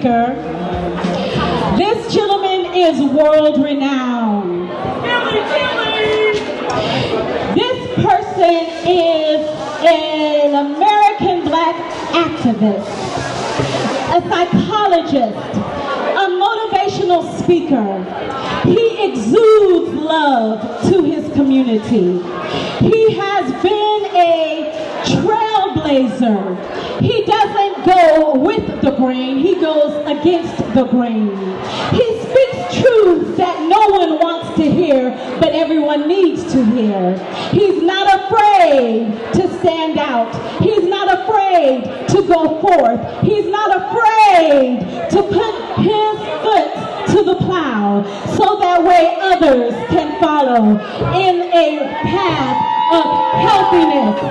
speaker. This gentleman is world-renowned. This person is an American Black activist, a psychologist, a motivational speaker. He exudes love to his community. He has been a trailblazer. He doesn't go with the grain, he goes against the grain. He speaks truths that no one wants to hear, but everyone needs to hear. He's not afraid to stand out. He's not afraid to go forth. He's not afraid to put his foot to the plow so that way others can follow in a path of healthiness.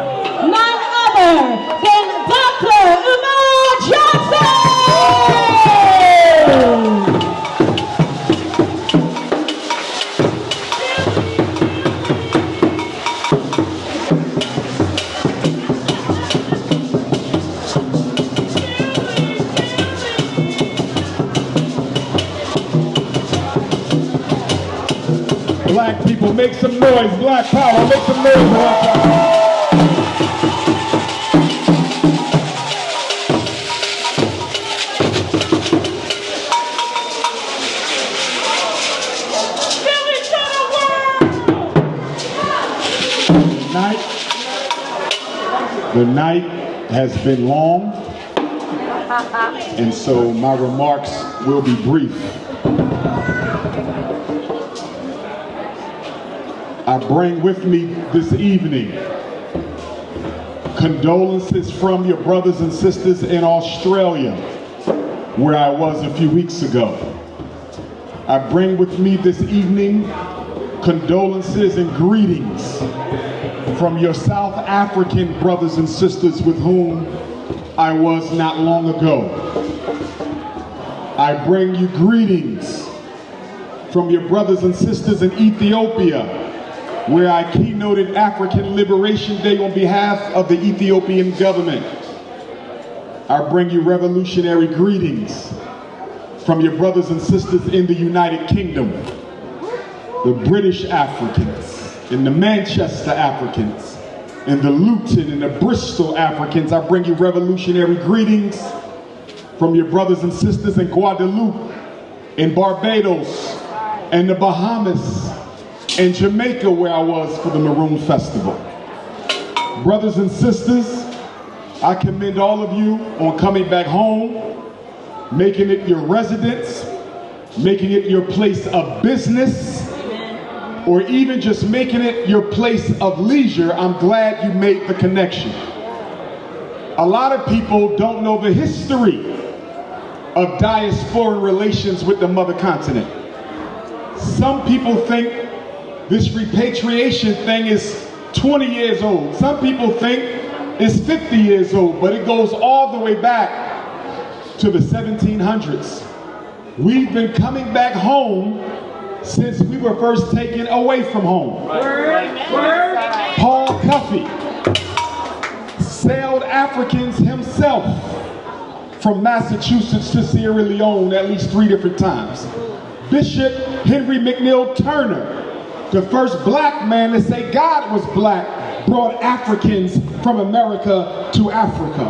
None other than Dr. Umar Johnson! Black people, make some noise. Black power, make some noise. Black power. The night has been long, and so my remarks will be brief. I bring with me this evening condolences from your brothers and sisters in Australia, where I was a few weeks ago. I bring with me this evening condolences and greetings from your South African brothers and sisters with whom I was not long ago. I bring you greetings from your brothers and sisters in Ethiopia, where I keynoted African Liberation Day on behalf of the Ethiopian government. I bring you revolutionary greetings from your brothers and sisters in the United Kingdom, the British Africans, and the Manchester Africans, and the Luton and the Bristol Africans. I bring you revolutionary greetings from your brothers and sisters in Guadeloupe, in Barbados, and the Bahamas, and Jamaica, where I was for the Maroon Festival. Brothers and sisters, I commend all of you on coming back home, making it your residence, making it your place of business, or even just making it your place of leisure. I'm glad you made the connection. A lot of people don't know the history of diaspora relations with the mother continent. Some people think this repatriation thing is 20 years old. Some people think it's 50 years old, but it goes all the way back to the 1700s. We've been coming back home since we were first taken away from home. Paul Cuffey sailed Africans himself from Massachusetts to Sierra Leone at least 3 different times. Bishop Henry McNeil Turner, the first black man to say God was black, brought Africans from America to Africa.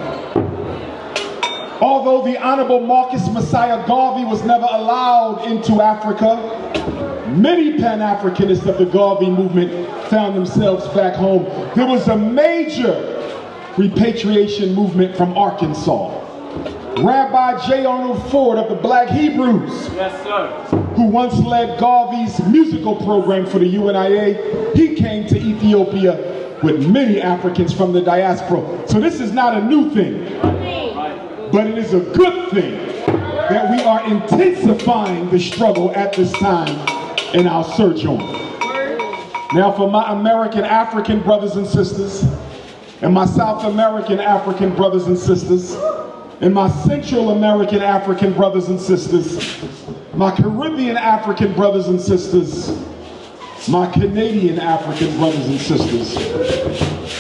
Although the Honorable Marcus Messiah Garvey was never allowed into Africa, many Pan-Africanists of the Garvey movement found themselves back home. There was a major repatriation movement from Arkansas. Rabbi J. Arnold Ford of the Black Hebrews, yes, sir, who once led Garvey's musical program for the UNIA, he came to Ethiopia with many Africans from the diaspora. So this is not a new thing, but it is a good thing that we are intensifying the struggle at this time in our search on. Now for my American African brothers and sisters, and my South American African brothers and sisters, and my Central American African brothers and sisters, my Caribbean African brothers and sisters, my Canadian African brothers and sisters.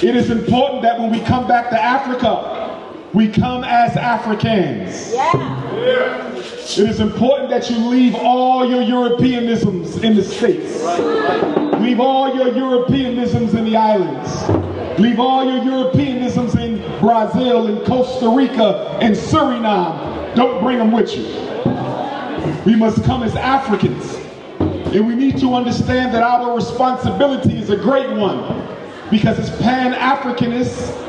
It is important that when we come back to Africa, We come as Africans. It is important that you leave all your Europeanisms in the States. Leave all your Europeanisms in the islands. Leave all your Europeanisms in Brazil and Costa Rica and Suriname. Don't bring them with you. We must come as Africans. And we need to understand that our responsibility is a great one. Because as Pan-Africanists,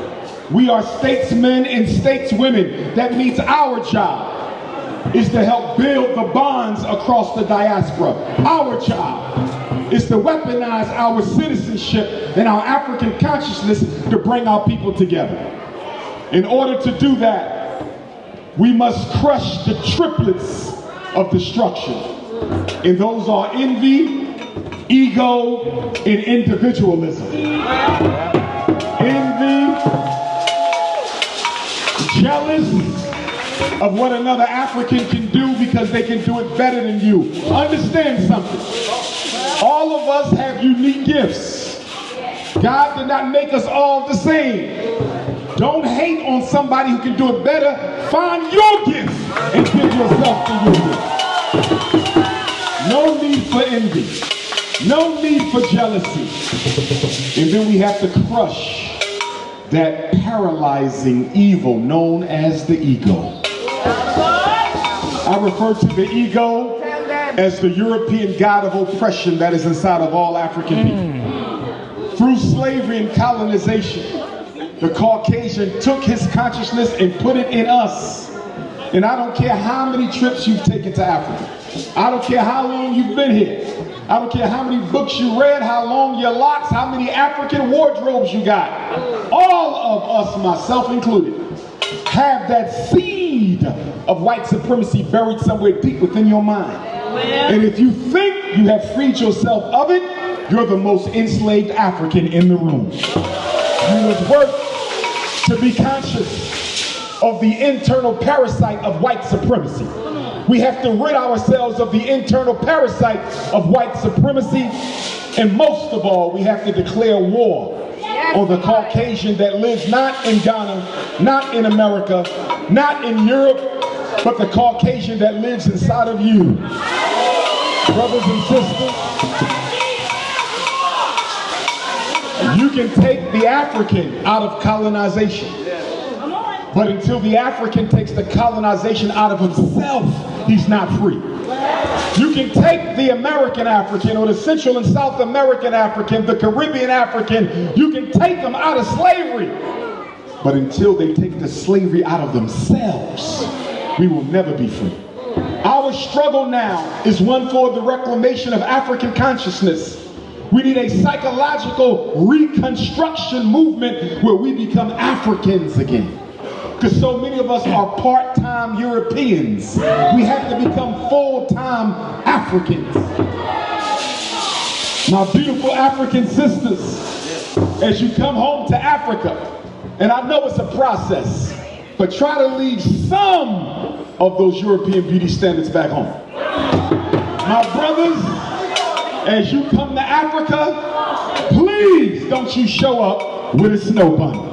we are statesmen and stateswomen. That means our job is to help build the bonds across the diaspora. Our job is to weaponize our citizenship and our African consciousness to bring our people together. In order to do that, we must crush the triplets of destruction. And those are envy, ego, and individualism. Envy, jealous of what another African can do because they can do it better than you. Understand something. All of us have unique gifts. God did not make us all the same. Don't hate on somebody who can do it better. Find your gift and give yourself to your gift. No need for envy. No need for jealousy. And then we have to crush that paralyzing evil known as the ego. I refer to the ego as the European god of oppression that is inside of all African people. Through slavery and colonization, the Caucasian took his consciousness and put it in us. And I don't care how many trips you've taken to Africa. I don't care how long you've been here. I don't care how many books you read, how long your locks, how many African wardrobes you got. All of us, myself included, have that seed of white supremacy buried somewhere deep within your mind. And if you think you have freed yourself of it, you're the most enslaved African in the room. You must work to be conscious of the internal parasite of white supremacy. We have to rid ourselves of the internal parasite of white supremacy. And most of all, we have to declare war on the Caucasian that lives not in Ghana, not in America, not in Europe, but the Caucasian that lives inside of you. Brothers and sisters, you can take the African out of colonization. But until the African takes the colonization out of himself, he's not free. You can take the American African or the Central and South American African, the Caribbean African, you can take them out of slavery. But until they take the slavery out of themselves, we will never be free. Our struggle now is one for the reclamation of African consciousness. We need a psychological reconstruction movement where we become Africans again. Because so many of us are part-time Europeans. We have to become full-time Africans. My beautiful African sisters, as you come home to Africa, and I know it's a process, but try to leave some of those European beauty standards back home. My brothers, as you come to Africa, please don't you show up with a snow bunny.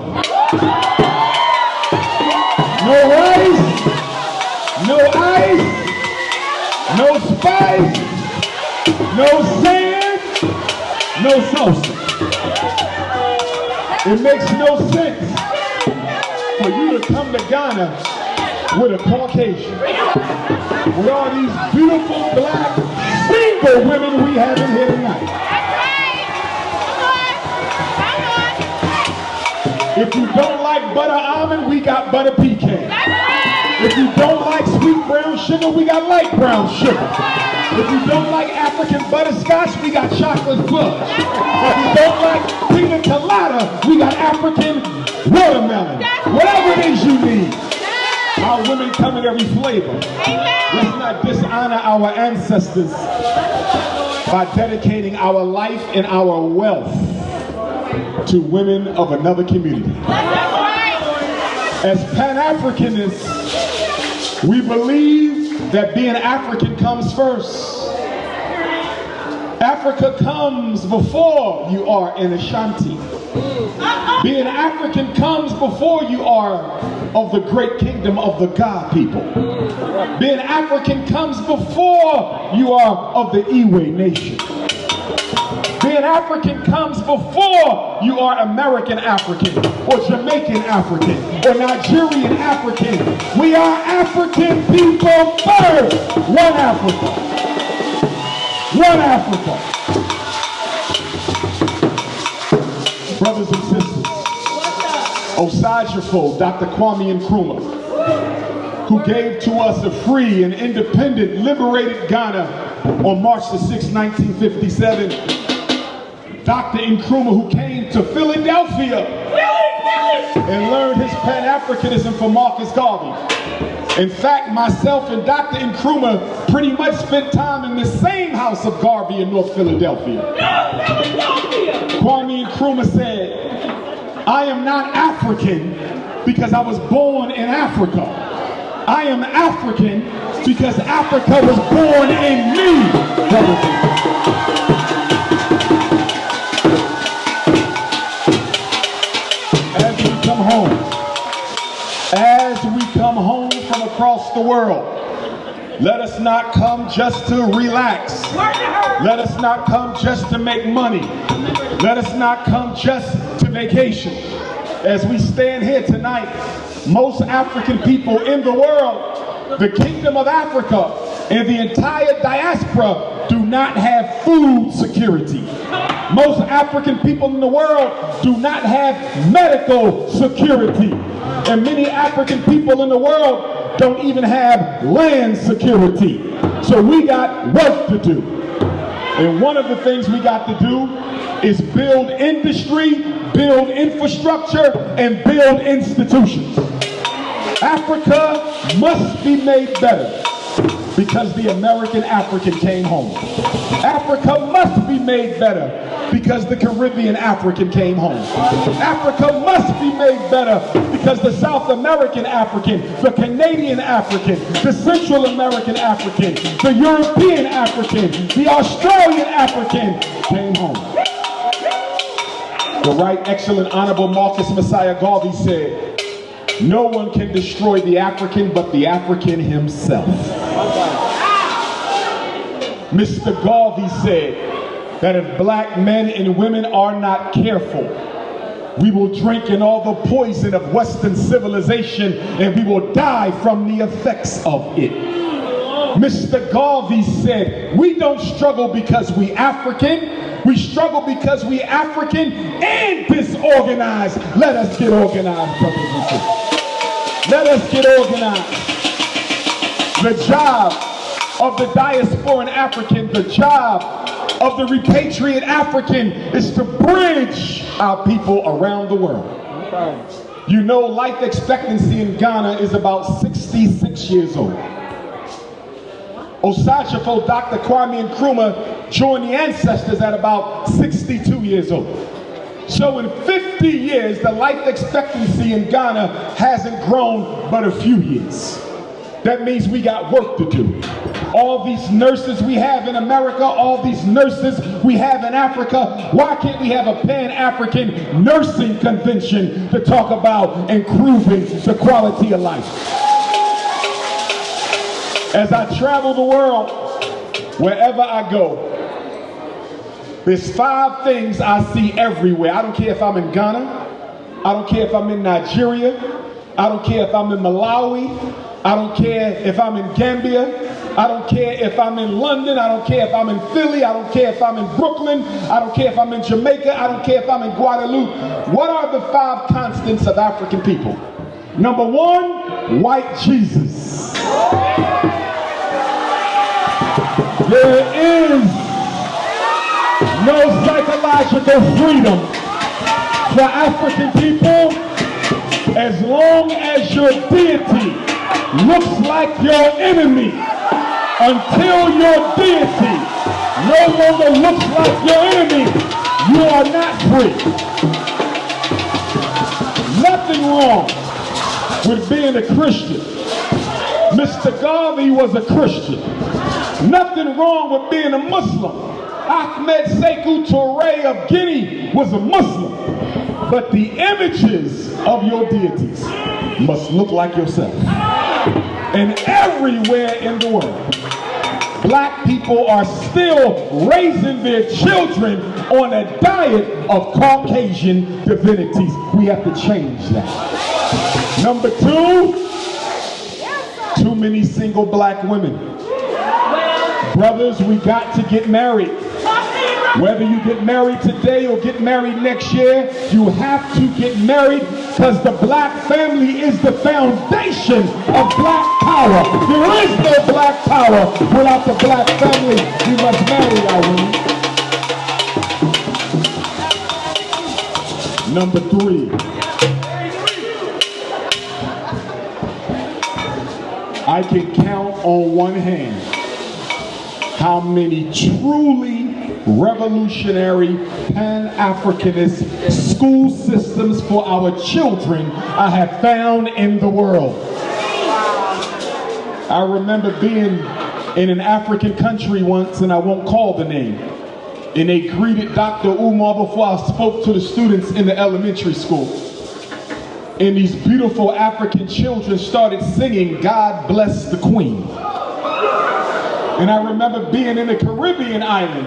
No rice, no ice, no spice, no sand, no salsa. It makes no sense for you to come to Ghana with a Caucasian. With all these beautiful black single women we have in here tonight. If you don't like butter almond, we got butter pecan. If you don't like sweet brown sugar, we got light brown sugar. If you don't like African butterscotch, we got chocolate fudge. If you don't like pina colada, we got African watermelon. Whatever it is you need. Our women come in every flavor. Let's not dishonor our ancestors by dedicating our life and our wealth to women of another community. As Pan-Africanists, we believe that being African comes first. Africa comes before you are an Ashanti. Being African comes before you are of the great kingdom of the God people. Being African comes before you are of the Iwe nation. Being African comes before you are American African or Jamaican African or Nigerian African. We are African people first. One Africa. One Africa. Brothers and sisters, Osajifo, Dr. Kwame Nkrumah, who gave to us a free and independent, liberated Ghana on March the 6th, 1957. Dr. Nkrumah, who came to Philadelphia and learned his Pan-Africanism from Marcus Garvey. In fact, myself and Dr. Nkrumah pretty much spent time in the same house of Garvey in North Philadelphia. Kwame Nkrumah said, I am not African because I was born in Africa. I am African because Africa was born in me. As we come home from across the world, let us not come just to relax. Let us not come just to make money. Let us not come just to vacation. As we stand here tonight, most African people in the world, the Kingdom of Africa, and the entire diaspora do not have food security. Most African people in the world do not have medical security. And many African people in the world don't even have land security. So we got work to do. And one of the things we got to do is build industry, build infrastructure, and build institutions. Africa must be made better because the American African came home. Africa must be made better because the Caribbean African came home. Africa must be made better because the South American African, the Canadian African, the Central American African, the European African, the Australian African came home. The Right Excellent Honorable Marcus Messiah Garvey said, no one can destroy the African but the African himself. Mr. Garvey said that if black men and women are not careful, we will drink in all the poison of Western civilization and we will die from the effects of it. Mr. Garvey said, we don't struggle because we African, we struggle because we African and disorganized. Let us get organized, brothers and sisters. Let us get organized. The job of the diaspora African, the job of the repatriate African is to bridge our people around the world. You know, life expectancy in Ghana is about 66 years old. Osajifo, Dr. Kwame Nkrumah joined the ancestors at about 62 years old. So in 50 years, the life expectancy in Ghana hasn't grown but a few years. That means we got work to do. All these nurses we have in America, all these nurses we have in Africa, why can't we have a Pan-African nursing convention to talk about improving the quality of life? As I travel the world, wherever I go, there's 5 things I see everywhere. I don't care if I'm in Ghana, I don't care if I'm in Nigeria, I don't care if I'm in Malawi, I don't care if I'm in Gambia, I don't care if I'm in London, I don't care if I'm in Philly, I don't care if I'm in Brooklyn, I don't care if I'm in Jamaica, I don't care if I'm in Guadeloupe. What are the 5 constants of African people? Number 1, white Jesus. There is no psychological freedom for African people as long as your deity looks like your enemy. Until your deity no longer looks like your enemy, you are not free. Nothing wrong with being a Christian. Mr. Garvey was a Christian. Nothing wrong with being a Muslim. Ahmed Sekou Touré of Guinea was a Muslim. But the images of your deities must look like yourself. And everywhere in the world, black people are still raising their children on a diet of Caucasian divinities. We have to change that. Number two, too many single black women. Brothers, we got to get married. Whether you get married today or get married next year, you have to get married because the black family is the foundation of black power. There is no black power without the black family. We must marry our women. Number three, I can count on one hand how many truly revolutionary Pan-Africanist school systems for our children I have found in the world. I remember being in an African country once, and I won't call the name, and they greeted Dr. Umar before I spoke to the students in the elementary school. And these beautiful African children started singing, "God Bless the Queen." And I remember being in a Caribbean island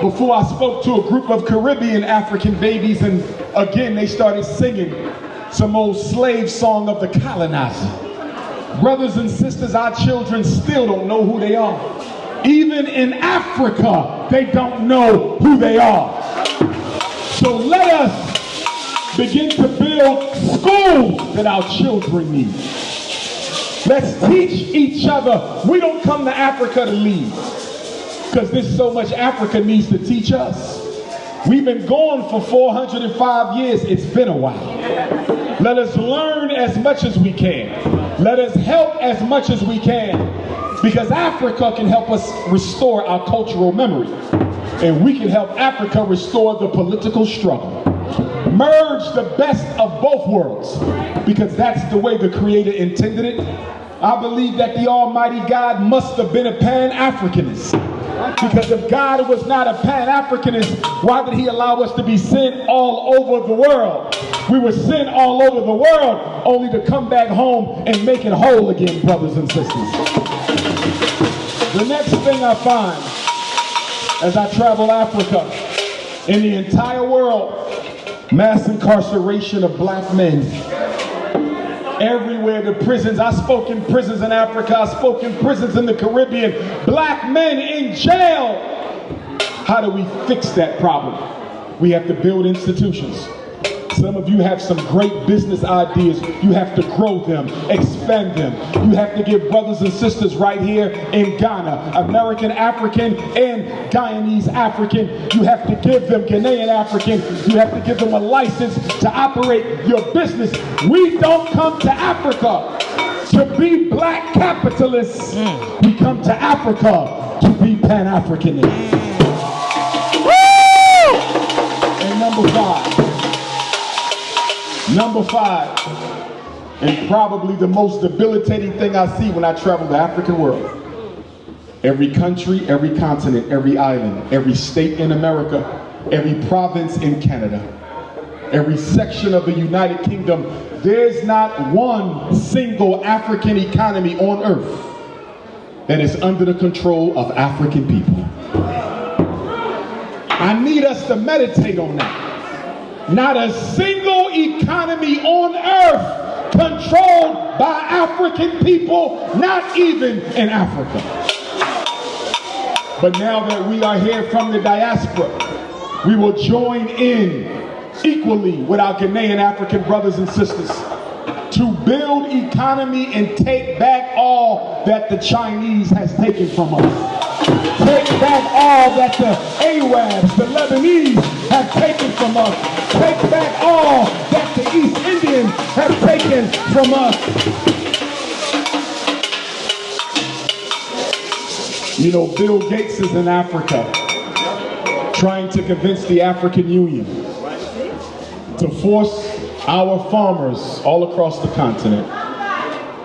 before I spoke to a group of Caribbean African babies, and again they started singing some old slave song of the colonizer. Brothers and sisters, our children still don't know who they are. Even in Africa, they don't know who they are. So let us begin to build schools that our children need. Let's teach each other. We don't come to Africa to lead, because there's so much Africa needs to teach us. We've been gone for 405 years. It's been a while. Let us learn as much as we can. Let us help as much as we can, because Africa can help us restore our cultural memory, and we can help Africa restore the political struggle. Merge the best of both worlds, because that's the way the Creator intended it. I believe that the Almighty God must have been a Pan-Africanist, because if God was not a Pan-Africanist, why did He allow us to be sent all over the world? We were sent all over the world only to come back home and make it whole again, brothers and sisters. The next thing I find as I travel Africa, in the entire world, mass incarceration of black men. Everywhere, the prisons. I spoke in prisons in Africa. I spoke in prisons in the Caribbean. Black men in jail. How do we fix that problem? We have to build institutions. Some of you have some great business ideas. You have to grow them, expand them. You have to give brothers and sisters right here in Ghana, American African and Guyanese African. You have to give them Ghanaian African. You have to give them a license to operate your business. We don't come to Africa to be black capitalists. We come to Africa to be Pan-Africanists. And number five, and probably the most debilitating thing I see when I travel the African world. Every country, every continent, every island, every state in America, every province in Canada, every section of the United Kingdom, there's not one single African economy on earth that is under the control of African people. I need us to meditate on that. Not a single economy on earth controlled by African people, not even in Africa. But now that we are here from the diaspora, we will join in equally with our Ghanaian African brothers and sisters to build economy and take back all that the Chinese has taken from us. Take back all that the Arabs, the Lebanese have taken from us. Take back all that the East Indians have taken from us. You know, Bill Gates is in Africa trying to convince the African Union to force our farmers all across the continent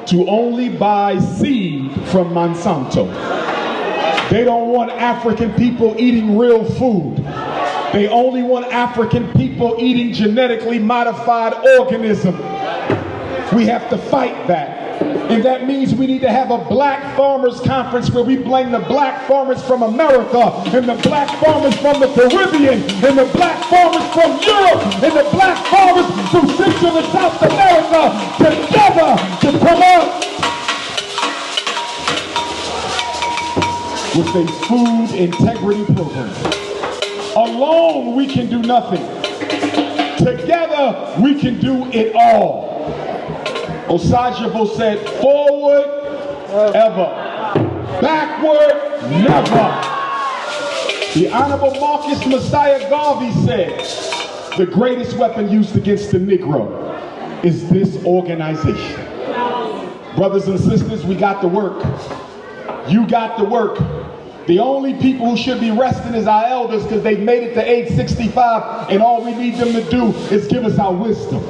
to only buy seed from Monsanto. They don't want African people eating real food. They only want African people eating genetically modified organisms. We have to fight that. And that means we need to have a black farmers conference where we blame the black farmers from America and the black farmers from the Caribbean and the black farmers from Europe and the black farmers from Central and South America together to come up with a food integrity program. Alone we can do nothing. Together we can do it all. Osajabo said, forward, ever. Backward, never. The Honorable Marcus Messiah Garvey said, the greatest weapon used against the Negro is this organization. Brothers and sisters, we got to work. You got to work. The only people who should be resting is our elders because they've made it to age 65 and all we need them to do is give us our wisdom.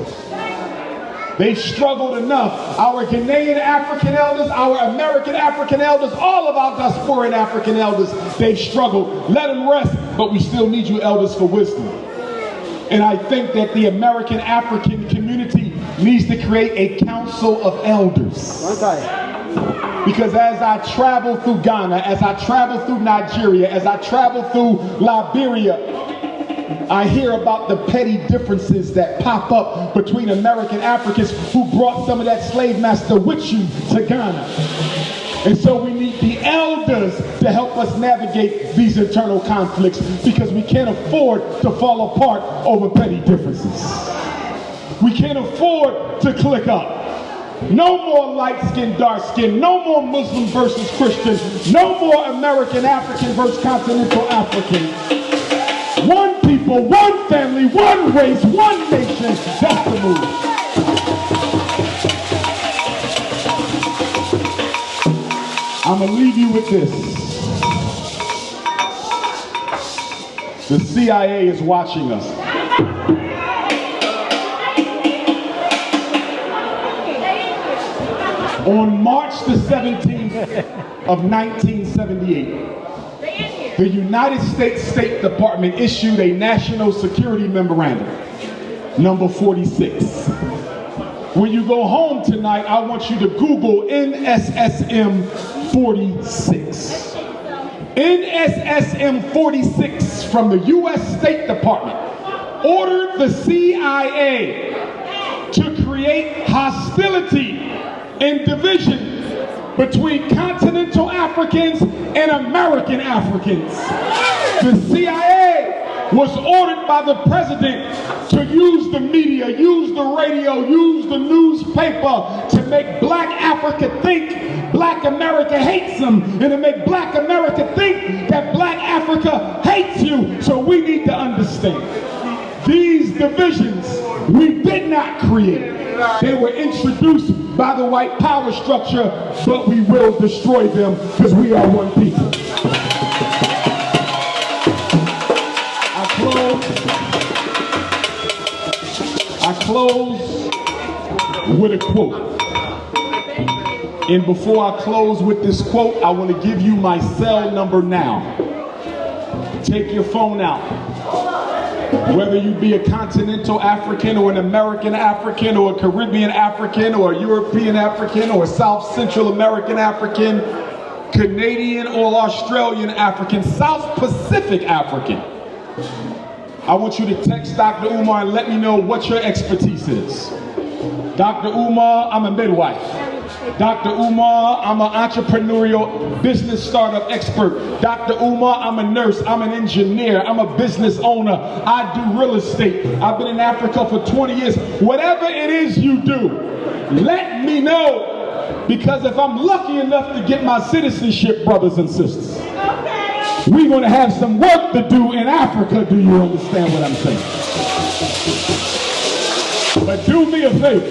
They've struggled enough. Our Ghanaian African elders, our American African elders, all of our Diaspora African elders, they've struggled. Let them rest, but we still need you elders for wisdom. And I think that the American African community needs to create a council of elders. Because as I travel through Ghana, as I travel through Nigeria, as I travel through Liberia, I hear about the petty differences that pop up between American Africans who brought some of that slave master with you to Ghana. And so we need the elders to help us navigate these internal conflicts because we can't afford to fall apart over petty differences. We can't afford to click up. No more light skin, dark skin. No more Muslim versus Christian. No more American African versus continental African. One people, one family, one race, one nation. That's the move. I'm going to leave you with this. The CIA is watching us. On March the 17th of 1978, the United States State Department issued a National Security Memorandum, number 46. When you go home tonight, I want you to Google NSSM 46. NSSM 46 from the U.S. State Department ordered the CIA to create hostility and division between continental Africans and American Africans. The CIA was ordered by the president to use the media, use the radio, use the newspaper to make black Africa think black America hates them and to make black America think that black Africa hates you. So we need to understand these divisions we did not create. They were introduced by the white power structure, but we will destroy them because we are one people. I close with a quote. And before I close with this quote, I want to give you my cell number now. Take your phone out. Whether you be a continental African or an American African or a Caribbean African or a European African or a South Central American African, Canadian or Australian African, South Pacific African, I want you to text Dr. Umar and let me know what your expertise is. Dr. Umar, I'm a midwife. Dr. Umar, I'm an entrepreneurial business startup expert. Dr. Umar, I'm a nurse, I'm an engineer, I'm a business owner, I do real estate. I've been in Africa for 20 years. Whatever it is you do, let me know. Because if I'm lucky enough to get my citizenship, brothers and sisters, we're going to have some work to do in Africa. Do you understand what I'm saying? But do me a favor.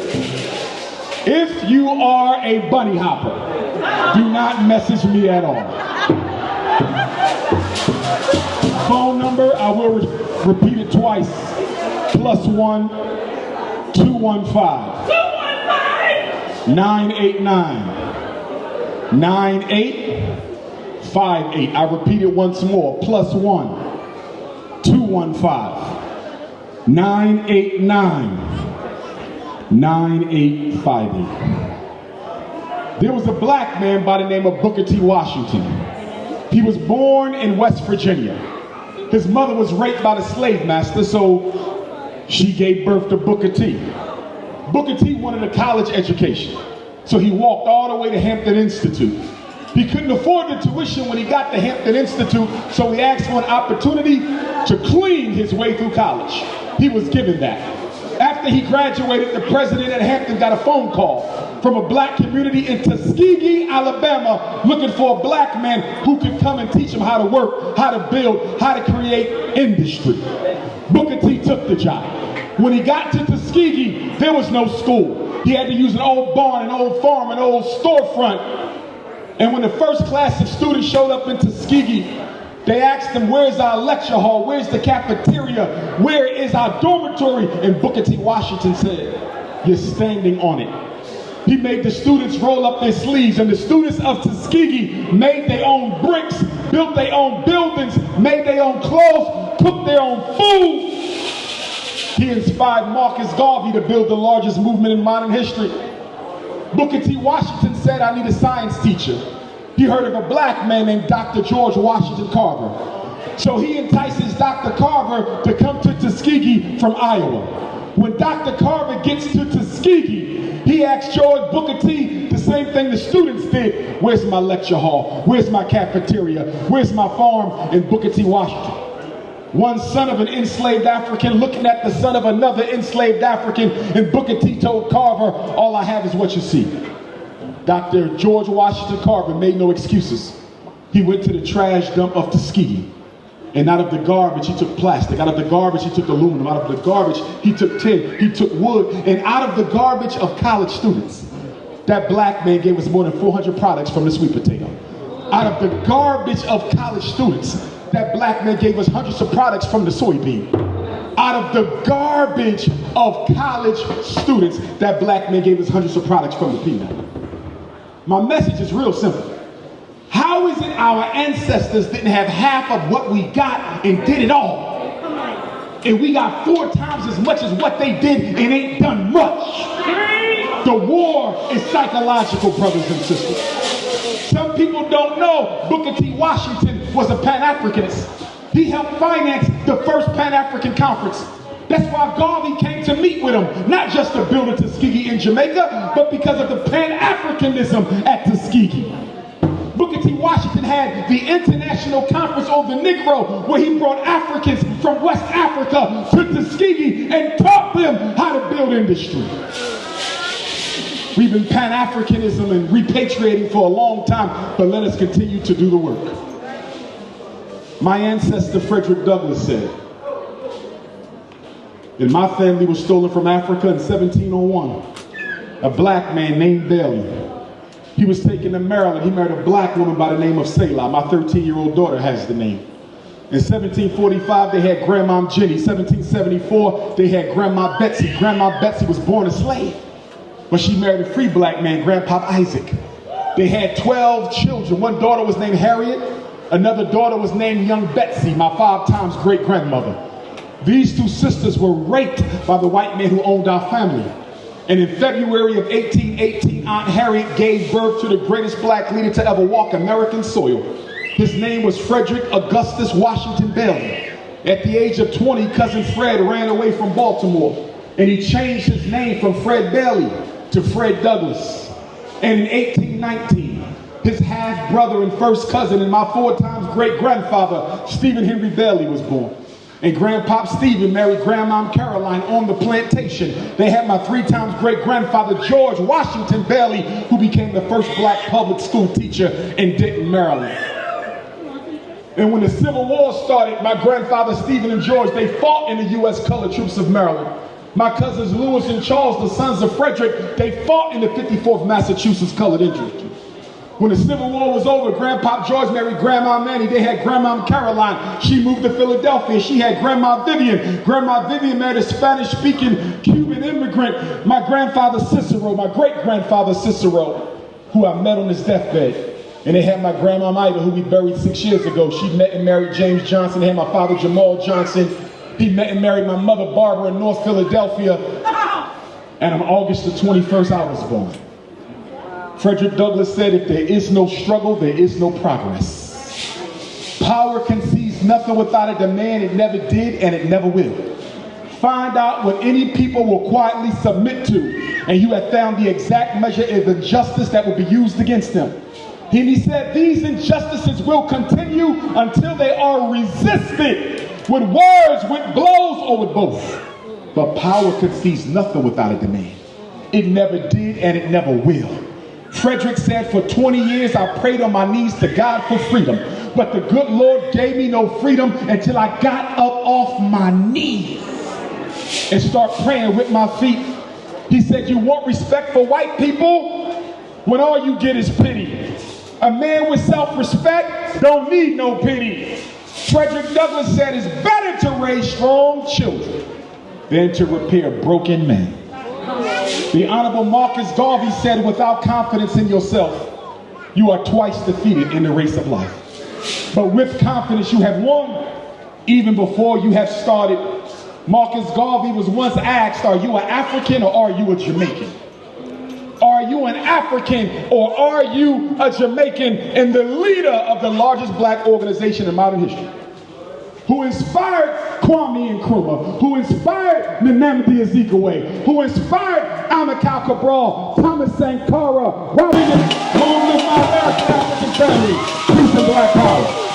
If you are a bunny hopper, do not message me at all. Phone number, I will repeat it twice. +1 215 989 9858. I repeat it once more. +1 215-989-9858. There was a black man by the name of Booker T. Washington. He was born in West Virginia. His mother was raped by the slave master, so she gave birth to Booker T. Booker T wanted a college education, so he walked all the way to Hampton Institute. He couldn't afford the tuition when he got to Hampton Institute, so he asked for an opportunity to clean his way through college. He was given that. After he graduated, the president at Hampton got a phone call from a black community in Tuskegee, Alabama, looking for a black man who could come and teach him how to work, how to build, how to create industry. Booker T took the job. When he got to Tuskegee, there was no school. He had to use an old barn, an old farm, an old storefront. And when the first class of students showed up in Tuskegee, they asked him, where's our lecture hall? Where's the cafeteria? Where is our dormitory? And Booker T. Washington said, you're standing on it. He made the students roll up their sleeves, and the students of Tuskegee made their own bricks, built their own buildings, made their own clothes, cooked their own food. He inspired Marcus Garvey to build the largest movement in modern history. Booker T. Washington said, I need a science teacher. He heard of a black man named Dr. George Washington Carver. So he entices Dr. Carver to come to Tuskegee from Iowa. When Dr. Carver gets to Tuskegee, he asks George Booker T the same thing the students did. Where's my lecture hall? Where's my cafeteria? Where's my farm? And Booker T. Washington, one son of an enslaved African looking at the son of another enslaved African, and Booker T told Carver, all I have is what you see. Dr. George Washington Carver made no excuses. He went to the trash dump of Tuskegee, and out of the garbage he took plastic, out of the garbage he took aluminum, out of the garbage he took tin, he took wood, and out of the garbage of college students, that black man gave us more than 400 products from the sweet potato. Out of the garbage of college students, that black man gave us hundreds of products from the soybean. Out of the garbage of college students, that black man gave us hundreds of products from the peanut. My message is real simple. How is it our ancestors didn't have half of what we got and did it all? And we got 4 times as much as what they did and ain't done much. The war is psychological, brothers and sisters. Some people don't know Booker T. Washington was a Pan-Africanist. He helped finance the first Pan-African conference. That's why Garvey came to meet with him, not just to build a Tuskegee in Jamaica, but because of the Pan-Africanism at Tuskegee. Booker T. Washington had the International Conference on the Negro, where he brought Africans from West Africa to Tuskegee and taught them how to build industry. We've been Pan-Africanism and repatriating for a long time, but let us continue to do the work. My ancestor Frederick Douglass said, and my family was stolen from Africa in 1701. A black man named Bailey. He was taken to Maryland. He married a black woman by the name of Selah. My 13-year-old daughter has the name. In 1745, they had Grandma Jenny. 1774, they had Grandma Betsy. Grandma Betsy was born a slave, but she married a free black man, Grandpa Isaac. They had 12 children. One daughter was named Harriet. Another daughter was named Young Betsy, my 5 times great-grandmother. These 2 sisters were raped by the white man who owned our family. And in February of 1818, Aunt Harriet gave birth to the greatest black leader to ever walk American soil. His name was Frederick Augustus Washington Bailey. At the age of 20, Cousin Fred ran away from Baltimore, and he changed his name from Fred Bailey to Fred Douglass. And in 1819, his half-brother and first cousin and my 4 times great-grandfather, Stephen Henry Bailey, was born. And Grandpop Stephen married Grandmom Caroline on the plantation. They had my 3 times great-grandfather, George Washington Bailey, who became the first black public school teacher in Denton, Maryland. And when the Civil War started, my grandfather Stephen and George, they fought in the U.S. Colored Troops of Maryland. My cousins Lewis and Charles, the sons of Frederick, they fought in the 54th Massachusetts Colored Infantry. When the Civil War was over, Grandpa George married Grandma Manny. They had Grandma Caroline. She moved to Philadelphia. She had Grandma Vivian. Grandma Vivian married a Spanish-speaking Cuban immigrant, my grandfather Cicero, my great-grandfather Cicero, who I met on his deathbed. And they had my grandma Ida, who we buried 6 years ago. She met and married James Johnson. They had my father Jamal Johnson. He met and married my mother Barbara in North Philadelphia. And on August the 21st, I was born. Frederick Douglass said, if there is no struggle, there is no progress. Power concedes nothing without a demand. It never did, and it never will. Find out what any people will quietly submit to, and you have found the exact measure of injustice that will be used against them. And he said, these injustices will continue until they are resisted with words, with blows, or with both. But power concedes nothing without a demand. It never did, and it never will. Frederick said, for 20 years I prayed on my knees to God for freedom, but the good Lord gave me no freedom until I got up off my knees and start praying with my feet. He said, you want respect for white people when all you get is pity. A man with self-respect don't need no pity. Frederick Douglass said, it's better to raise strong children than to repair broken men. The Honorable Marcus Garvey said, without confidence in yourself, you are twice defeated in the race of life. But with confidence, you have won even before you have started. Marcus Garvey was once asked, are you an African or are you a Jamaican? Are you an African or are you a Jamaican? And the leader of the largest black organization in modern history, who inspired Kwame Nkrumah, who inspired Nnamdi Azikiwe, who inspired Amilcar Cabral, Thomas Sankara, while we get long live my American African family, peace and black power.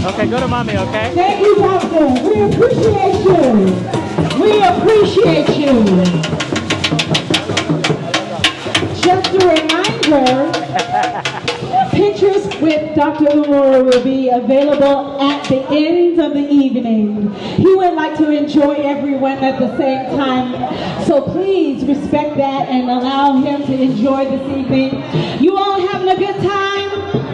Okay, go to mommy, okay? Thank you, Doctor. We appreciate you. We appreciate you. Just a reminder, pictures with Dr. Umar will be available at the end of the evening. He would like to enjoy everyone at the same time, so please respect that and allow him to enjoy this evening. You all having a good time?